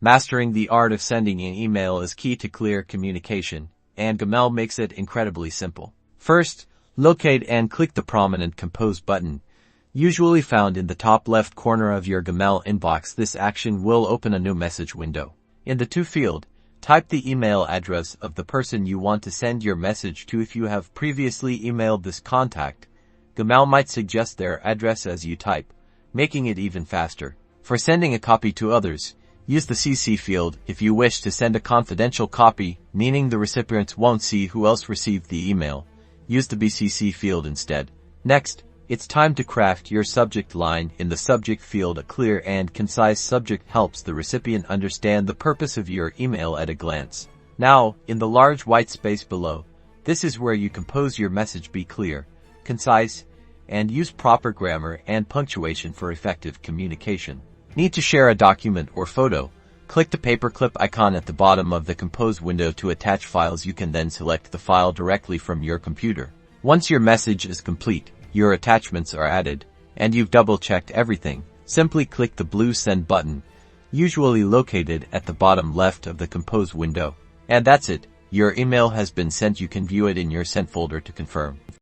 Mastering the art of sending an email is key to clear communication, and Gmail makes it incredibly simple. First, locate and click the prominent Compose button, usually found in the top left corner of your Gmail inbox. This action will open a new message window. In the To field, type the email address of the person you want to send your message to. If you have previously emailed this contact, Gmail might suggest their address as you type, making it even faster. For sending a copy to others, use the CC field. If you wish to send a confidential copy, meaning the recipients won't see who else received the email, use the Bcc field instead. Next, it's time to craft your subject line. In the subject field, a clear and concise subject helps the recipient understand the purpose of your email at a glance. Now, in the large white space below, this is where you compose your message. Be clear, concise, and use proper grammar and punctuation for effective communication. Need to share a document or photo? Click the paperclip icon at the bottom of the Compose window to attach files. You can then select the file directly from your computer. Once your message is complete, your attachments are added, and you've double-checked everything, simply click the blue Send button, usually located at the bottom left of the Compose window. And that's it. Your email has been sent. You can view it in your Sent folder to confirm.